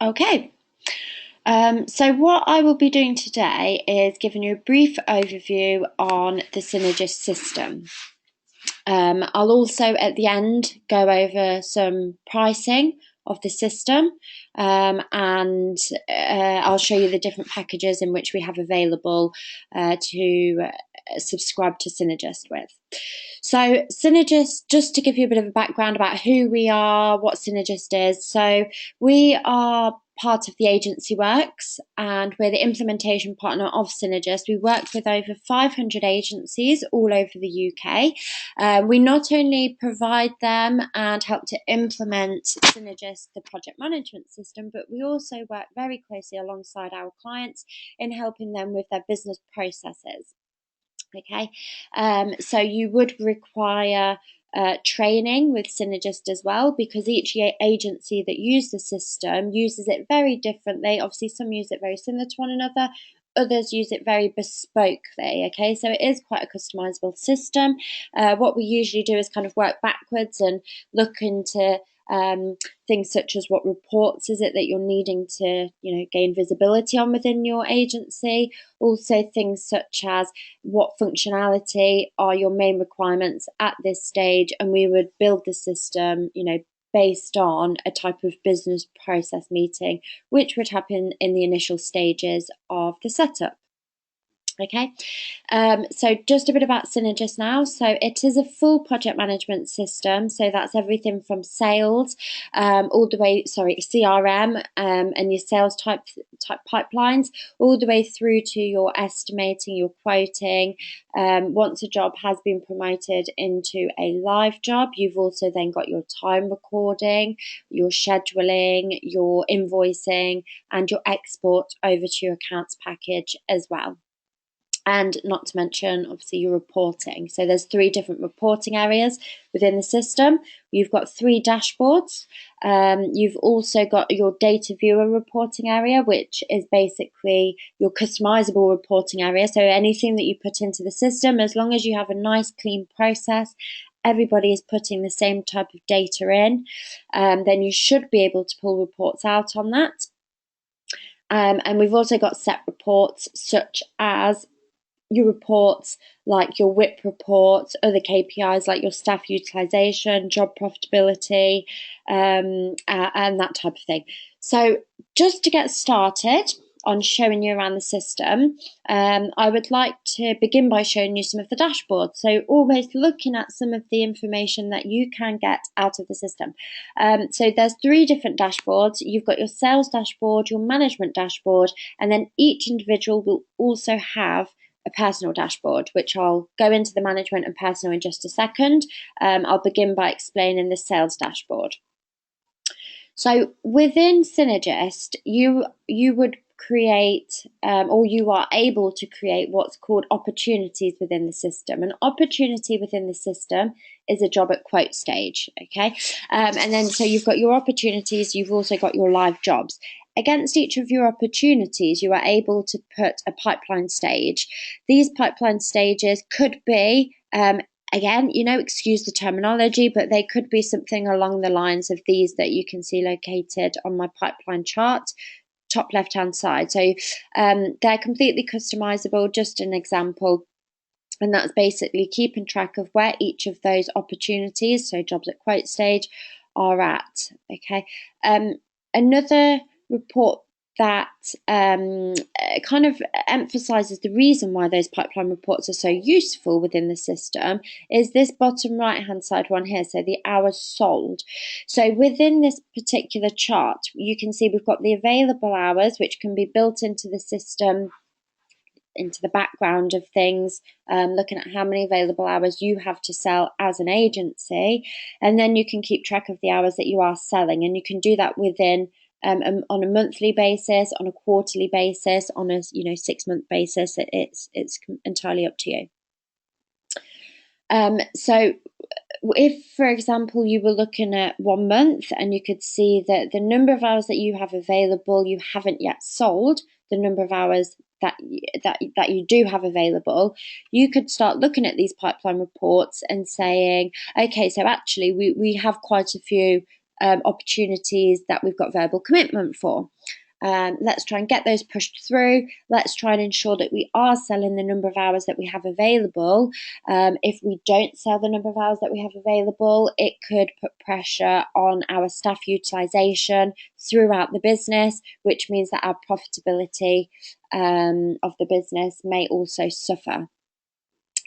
Okay, so what I will be doing today is giving you a brief overview on the Synergist system. I'll also at the end go over some pricing of the system, and I'll show you the different packages in which we have available to subscribe to Synergist with. So Synergist, just to give you a bit of a background about who we are, what Synergist is. So we are part of the agency Works, and we're the implementation partner of Synergist. We work with over 500 agencies all over the UK. We not only provide them and help to implement Synergist, the project management system, but we also work very closely alongside our clients in helping them with their business processes. Okay, so you would require training with Synergist as well, because each agency that uses the system uses it very differently. Obviously, some use it very similar to one another, others use it very bespokely. Okay, so it is quite a customizable system. What we usually do is kind of work backwards and look into things such as what reports is it that you're needing to gain visibility on within your agency. Also things such as what functionality are your main requirements at this stage, and we would build the system based on a type of business process meeting which would happen in the initial stages of the setup. Okay, so just a bit about Synergist now. So it is a full project management system. So that's everything from sales, all the way, CRM, and your sales type pipelines, all the way through to your estimating, your quoting. Once a job has been promoted into a live job, you've also then got your time recording, your scheduling, your invoicing, and your export over to your accounts package as well. And not to mention, obviously, your reporting. So there's 3 different reporting areas within the system. You've got 3 dashboards. You've also got your data viewer reporting area, which is basically your customizable reporting area. So anything that you put into the system, as long as you have a nice, clean process, everybody is putting the same type of data in, then you should be able to pull reports out on that. And we've also got set reports such as your reports like your WIP reports, other KPIs like your staff utilisation, job profitability, and that type of thing. So just to get started on showing you around the system, I would like to begin by showing you some of the dashboards. So almost looking at some of the information that you can get out of the system. So there's 3 different dashboards. You've got your sales dashboard, your management dashboard, and then each individual will also have a personal dashboard, which I'll go into the management and personal in just a second. I'll begin by explaining the sales dashboard. So within Synergist, you would create, or you are able to create what's called opportunities within the system. An opportunity within the system is a job at quote stage, okay? And then so you've got your opportunities, you've also got your live jobs. Against each of your opportunities, you are able to put a pipeline stage. These pipeline stages could be, again, excuse the terminology, but they could be something along the lines of these that you can see located on my pipeline chart, top left-hand side. So they're completely customizable, just an example. And that's basically keeping track of where each of those opportunities, so jobs at quote stage, are at. Okay. Another report that kind of emphasizes the reason why those pipeline reports are so useful within the system is this bottom right hand side one here, so the hours sold. So within this particular chart, you can see we've got the available hours, which can be built into the system, into the background of things, looking at how many available hours you have to sell as an agency, and then you can keep track of the hours that you are selling, and you can do that within on a monthly basis, on a quarterly basis, on a 6-month basis. It's entirely up to you. So if, for example, you were looking at 1 month and you could see that the number of hours that you have available, you haven't yet sold, the number of hours that you do have available, you could start looking at these pipeline reports and saying, okay, so actually we have quite a few opportunities that we've got verbal commitment for. Let's try and get those pushed through. Let's try and ensure that we are selling the number of hours that we have available. If we don't sell the number of hours that we have available, it could put pressure on our staff utilisation throughout the business, which means that our profitability of the business may also suffer.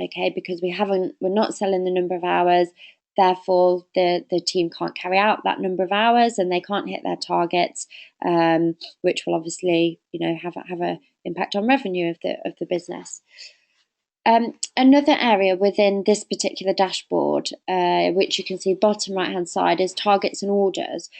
Okay, because we're not selling the number of hours, therefore the team can't carry out that number of hours and they can't hit their targets, which will obviously have a impact on revenue of the business. Another area within this particular dashboard, which you can see bottom right hand side, is targets and orders.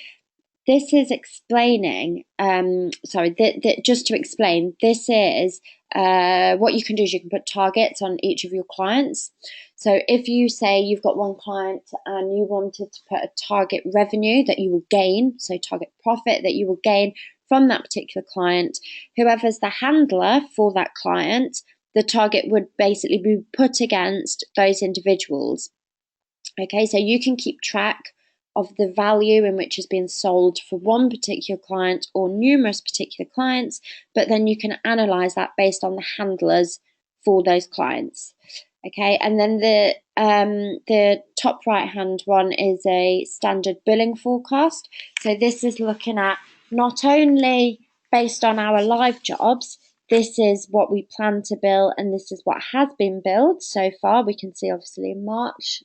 This is explaining, just to explain, this is what you can do is you can put targets on each of your clients. So if you say you've got one client and you wanted to put a target revenue that you will gain, so target profit that you will gain from that particular client, whoever's the handler for that client, the target would basically be put against those individuals. Okay, so you can keep track of the value in which is being sold for one particular client or numerous particular clients, but then you can analyze that based on the handlers for those clients. Okay, and then the top right hand one is a standard billing forecast. So this is looking at not only based on our live jobs, this is what we plan to bill and this is what has been billed so far. We can see obviously in March.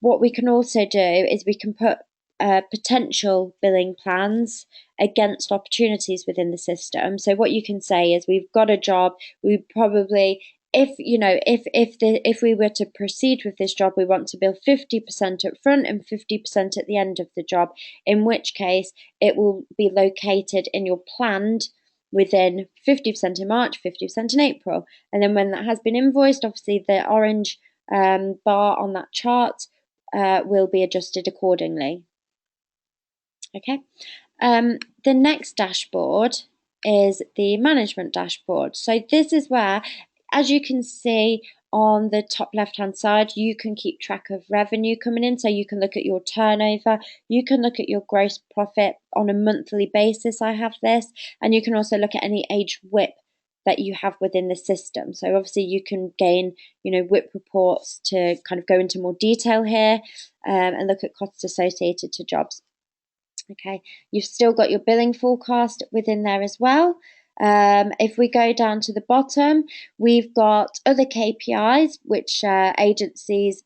What we can also do is we can put potential billing plans against opportunities within the system. So what you can say is we've got a job, we probably, if we were to proceed with this job, we want to bill 50% up front and 50% at the end of the job, in which case it will be located in your planned within 50% in March, 50% in April. And then when that has been invoiced, obviously the orange bar on that chart will be adjusted accordingly. Okay. The next dashboard is the management dashboard. So this is where, as you can see on the top left hand side, you can keep track of revenue coming in. So you can look at your turnover, you can look at your gross profit on a monthly basis. I have this, and you can also look at any age WIP that you have within the system. So obviously you can gain, WIP reports to kind of go into more detail here and look at costs associated to jobs. Okay, you've still got your billing forecast within there as well. If we go down to the bottom, we've got other KPIs which agencies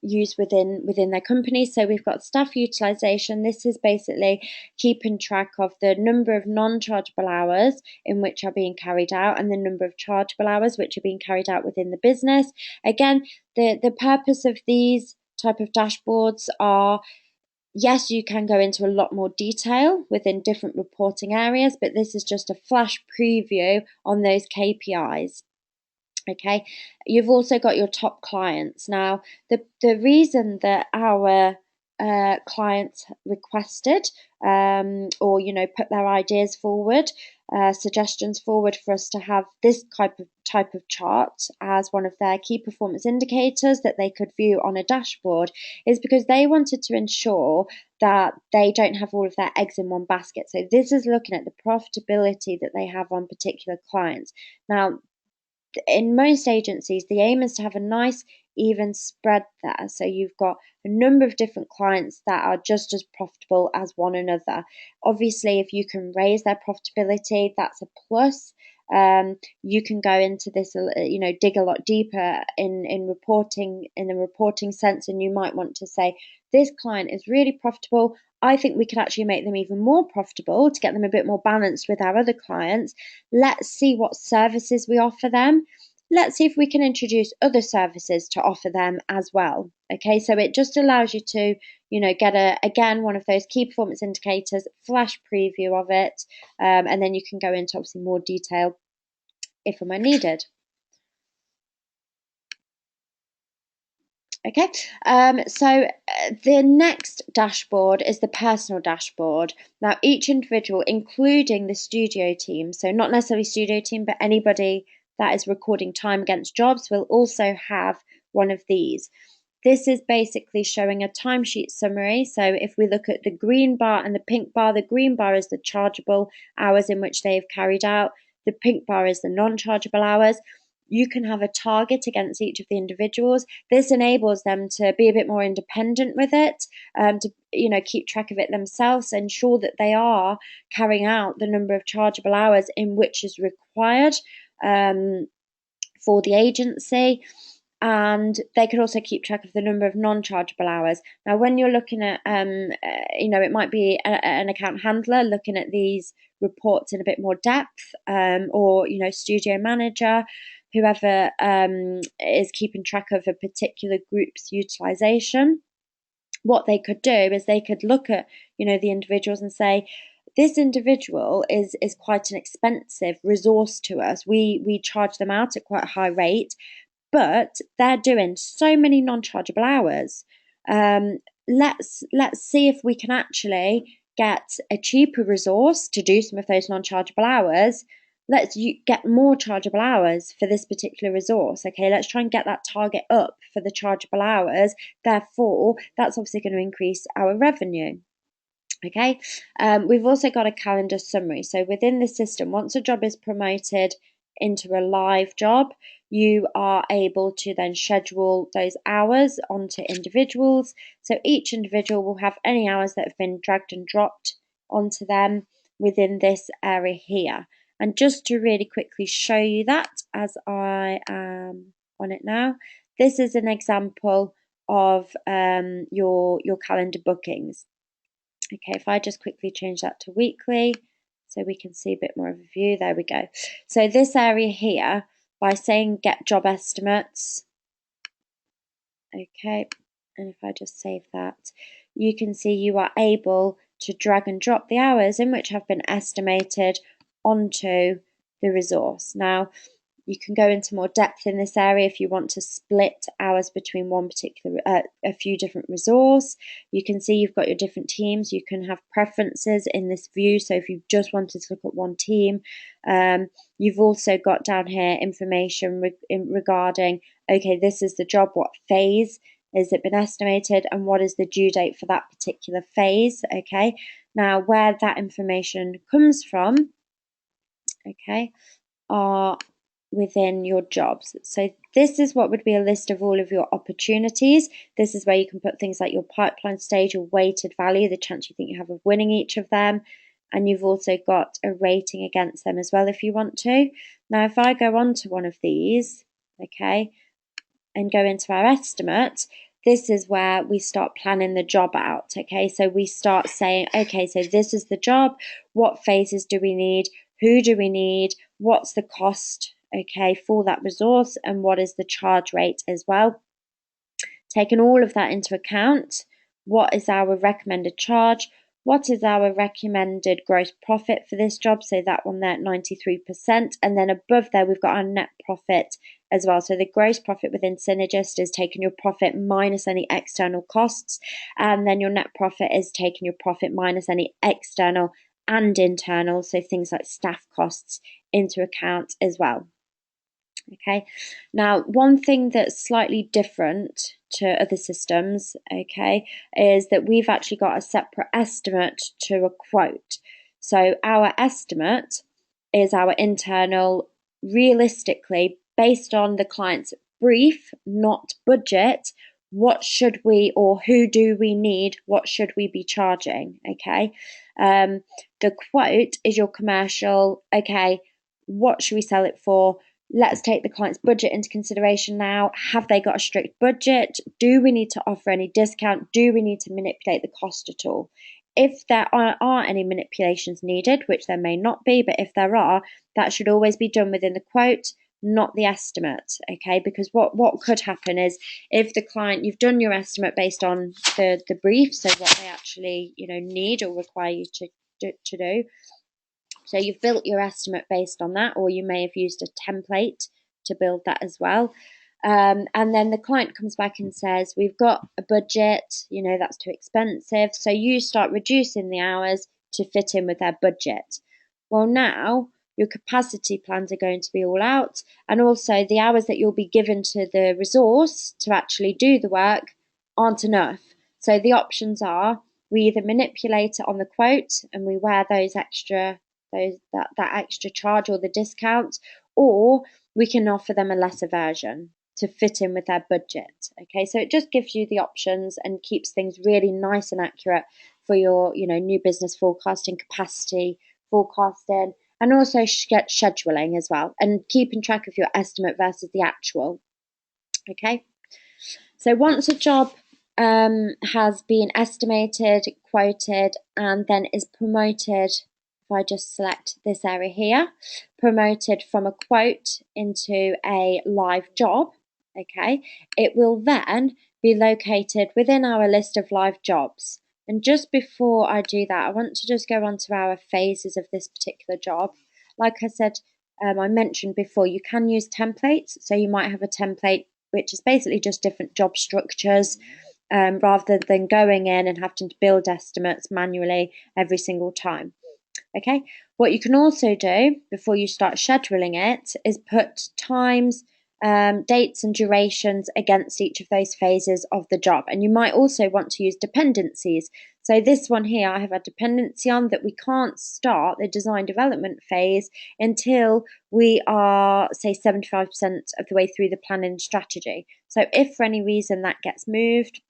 use within their company. So we've got staff utilization. This is basically keeping track of the number of non-chargeable hours in which are being carried out and the number of chargeable hours which are being carried out within the business. Again, the purpose of these type of dashboards are, yes, you can go into a lot more detail within different reporting areas, but this is just a flash preview on those KPIs. Okay, you've also got your top clients. Now, the reason that our clients requested or put their ideas forward, suggestions forward for us to have this type of chart as one of their key performance indicators that they could view on a dashboard is because they wanted to ensure that they don't have all of their eggs in one basket. So this is looking at the profitability that they have on particular clients. Now, in most agencies, the aim is to have a nice even spread there. So you've got a number of different clients that are just as profitable as one another. Obviously, if you can raise their profitability, that's a plus. You can go into this, dig a lot deeper in reporting, in the reporting sense, and you might want to say, this client is really profitable. I think we could actually make them even more profitable to get them a bit more balanced with our other clients. Let's see what services we offer them. Let's see if we can introduce other services to offer them as well. Okay, so it just allows you to, get again, one of those key performance indicators, flash preview of it, and then you can go into obviously more detail if and when needed. Okay, so the next dashboard is the personal dashboard. Now, each individual, including the studio team, so not necessarily studio team, but anybody that is recording time against jobs, will also have one of these. This is basically showing a timesheet summary. So if we look at the green bar and the pink bar, the green bar is the chargeable hours in which they've carried out. The pink bar is the non-chargeable hours. You can have a target against each of the individuals. This enables them to be a bit more independent with it, to keep track of it themselves, ensure that they are carrying out the number of chargeable hours in which is required for the agency. And they could also keep track of the number of non-chargeable hours. Now, when you're looking at, it might be an account handler looking at these reports in a bit more depth, or studio manager, whoever is keeping track of a particular group's utilization. What they could do is they could look at the individuals and say, this individual is quite an expensive resource to us. We charge them out at quite a high rate, but they're doing so many non-chargeable hours. Let's see if we can actually get a cheaper resource to do some of those non-chargeable hours. Let's get more chargeable hours for this particular resource. Okay, let's try and get that target up for the chargeable hours. Therefore, that's obviously going to increase our revenue. Okay, we've also got a calendar summary. So within the system, once a job is promoted into a live job, you are able to then schedule those hours onto individuals. So each individual will have any hours that have been dragged and dropped onto them within this area here. And just to really quickly show you that, as I am on it now, this is an example of your calendar bookings. Okay, if I just quickly change that to weekly so we can see a bit more of a view. There we go. So this area here, by saying get job estimates, okay, and if I just save that, you can see you are able to drag and drop the hours in which have been estimated onto the resource. Now, you can go into more depth in this area if you want to split hours between one particular, a few different resource. You can see you've got your different teams. You can have preferences in this view. So if you just wanted to look at one team, you've also got down here information regarding, okay, this is the job, what phase has it been estimated, and what is the due date for that particular phase. Okay, now where that information comes from, okay, are within your jobs. So this is what would be a list of all of your opportunities. This is where you can put things like your pipeline stage, your weighted value, the chance you think you have of winning each of them. And you've also got a rating against them as well if you want to. Now, if I go on to one of these, okay, and go into our estimate, this is where we start planning the job out, okay? So we start saying, okay, so this is the job. What phases do we need? Who do we need? What's the cost, okay, for that resource? And what is the charge rate as well? Taking all of that into account, what is our recommended charge? What is our recommended gross profit for this job? So that one there at 93%. And then above there, we've got our net profit as well. So the gross profit within Synergist is taking your profit minus any external costs. And then your net profit is taking your profit minus any external and internal, so things like staff costs, into account as well. Okay, now one thing that's slightly different to other systems, okay, is that we've actually got a separate estimate to a quote. So our estimate is our internal, realistically, based on the client's brief, not budget, what should we, or who do we need, what should we be charging, okay? The quote is your commercial, okay, what should we sell it for? Let's take the client's budget into consideration now. Have they got a strict budget? Do we need to offer any discount? Do we need to manipulate the cost at all? If there are any manipulations needed, which there may not be, but if there are, that should always be done within the quote, not the estimate, okay? Because what could happen is if the client, you've done your estimate based on the brief, so what they actually need or require you to do. So you've built your estimate based on that, or you may have used a template to build that as well. And then the client comes back and says, we've got a budget, that's too expensive. So you start reducing the hours to fit in with their budget. Well, now your capacity plans are going to be all out, and also the hours that you'll be given to the resource to actually do the work aren't enough. So the options are, we either manipulate it on the quote and we wear that extra charge or the discount, or we can offer them a lesser version to fit in with their budget. Okay, so it just gives you the options and keeps things really nice and accurate for your new business forecasting, capacity forecasting, and also scheduling as well, and keeping track of your estimate versus the actual. Okay, so once a job has been estimated, quoted, and then is promoted, if I just select this area here, promoted from a quote into a live job, okay, it will then be located within our list of live jobs. And just before I do that, I want to just go on to our phases of this particular job. Like I said, I mentioned before, you can use templates. So you might have a template which is basically just different job structures, rather than going in and having to build estimates manually every single time. Okay, what you can also do before you start scheduling it is put times, dates and durations against each of those phases of the job. And you might also want to use dependencies. So this one here, I have a dependency on that we can't start the design development phase until we are, say, 75% of the way through the planning strategy. So if for any reason that gets moved,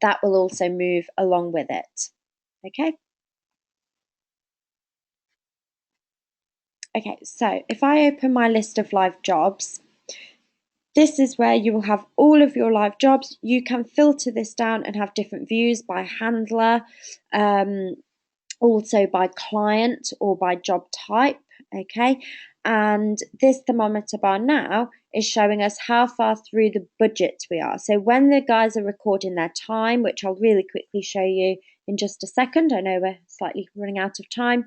that will also move along with it. Okay. Okay, so if I open my list of live jobs, this is where you will have all of your live jobs. You can filter this down and have different views by handler, also by client or by job type. Okay, and this thermometer bar now is showing us how far through the budget we are. So when the guys are recording their time, which I'll really quickly show you in just a second, I know we're slightly running out of time,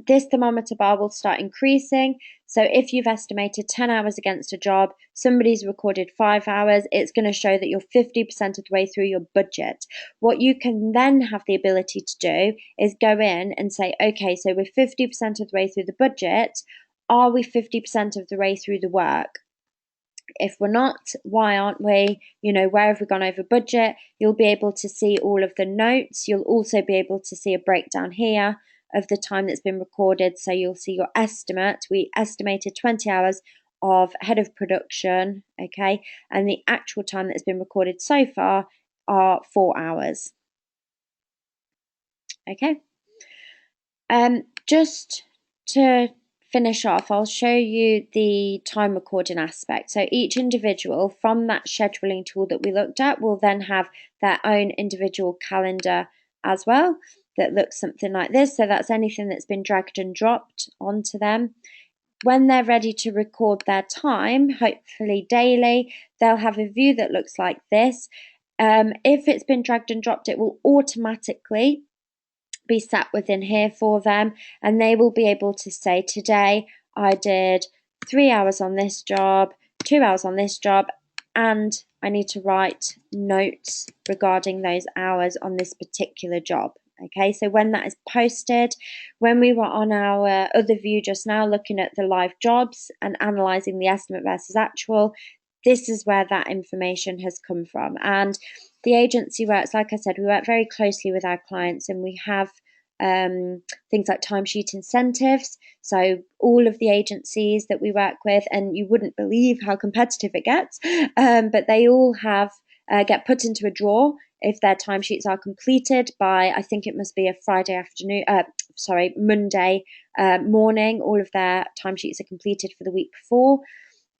this thermometer bar will start increasing. So if you've estimated 10 hours against a job, somebody's recorded 5 hours, it's going to show that you're 50% of the way through your budget. What you can then have the ability to do is go in and say, okay, so we're 50% of the way through the budget. Are we 50% of the way through the work? If we're not, why aren't we? Where have we gone over budget? You'll be able to see all of the notes. You'll also be able to see a breakdown here of the time that's been recorded. So you'll see your estimate. We estimated 20 hours of head of production, okay? And the actual time that's been recorded so far are 4 hours. Okay. Just to finish off, I'll show you the time recording aspect. So each individual from that scheduling tool that we looked at will then have their own individual calendar as well that looks something like this. So that's anything that's been dragged and dropped onto them. When they're ready to record their time, hopefully daily, they'll have a view that looks like this. If it's been dragged and dropped, it will automatically be sat within here for them, and they will be able to say, today I did 3 hours on this job, 2 hours on this job, and I need to write notes regarding those hours on this particular job. Okay, so when that is posted, when we were on our other view just now looking at the live jobs and analysing the estimate versus actual, this is where that information has come from. And the agency works, like I said, we work very closely with our clients, and we have things like timesheet incentives. So all of the agencies that we work with, and you wouldn't believe how competitive it gets, but they all have get put into a draw if their timesheets are completed by, I think it must be a Monday morning. All of their timesheets are completed for the week before.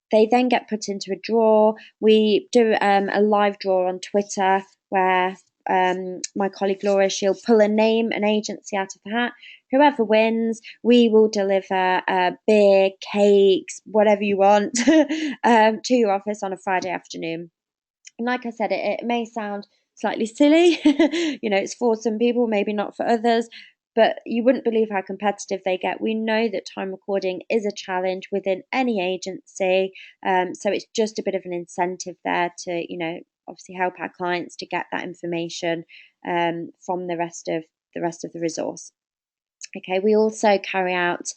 They then get put into a draw. We do a live draw on Twitter where my colleague Laura, she'll pull a name, an agency out of the hat. Whoever wins, we will deliver beer, cakes, whatever you want to your office on a Friday afternoon. And like I said, it may sound slightly silly. It's for some people, maybe not for others. But you wouldn't believe how competitive they get. We know that time recording is a challenge within any agency. So it's just a bit of an incentive there to, obviously help our clients to get that information from the rest of the resource. Okay, we also carry out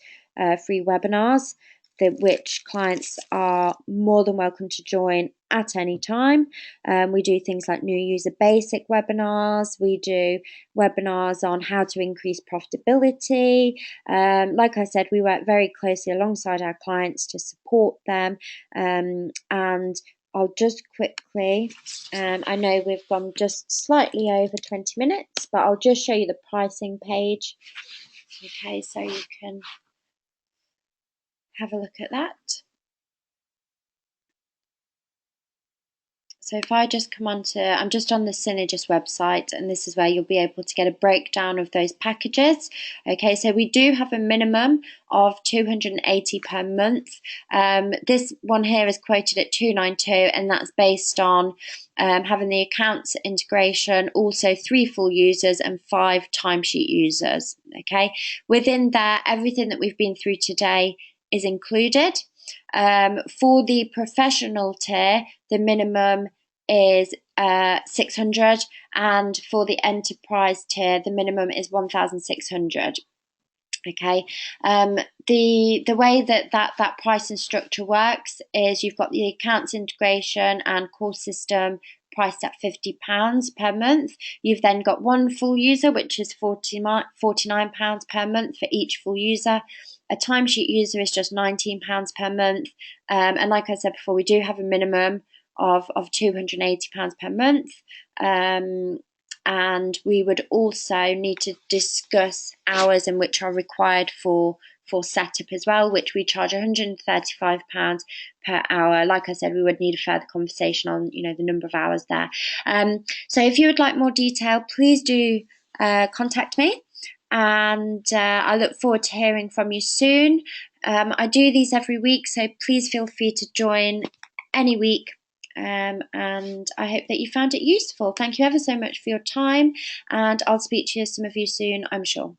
free webinars, which clients are more than welcome to join at any time. We do things like new user basic webinars. We do webinars on how to increase profitability. Like I said, we work very closely alongside our clients to support them. And I'll just quickly, I know we've gone just slightly over 20 minutes, but I'll just show you the pricing page. Okay, so you can have a look at that. So if I just come on to, I'm just on the Synergist website, and this is where you'll be able to get a breakdown of those packages. Okay, so we do have a minimum of 280 per month. This one here is quoted at 292, and that's based on having the accounts integration, also 3 full users and 5 timesheet users. Okay, within there, everything that we've been through today is included. For the professional tier, the minimum is 600, and for the enterprise tier, the minimum is 1,600. Okay, the way that pricing structure works is you've got the accounts integration and core system priced at £50 per month. You've then got 1 full user, which is £49 per month for each full user. A timesheet user is just £19 per month. And like I said before, we do have a minimum of £280 per month. And we would also need to discuss hours in which are required for setup as well, which we charge £135 per hour. Like I said, we would need a further conversation on the number of hours there. So if you would like more detail, please do contact me, and I look forward to hearing from you soon. I do these every week, so please feel free to join any week. And I hope that you found it useful. Thank you ever so much for your time, and I'll speak to some of you soon, I'm sure.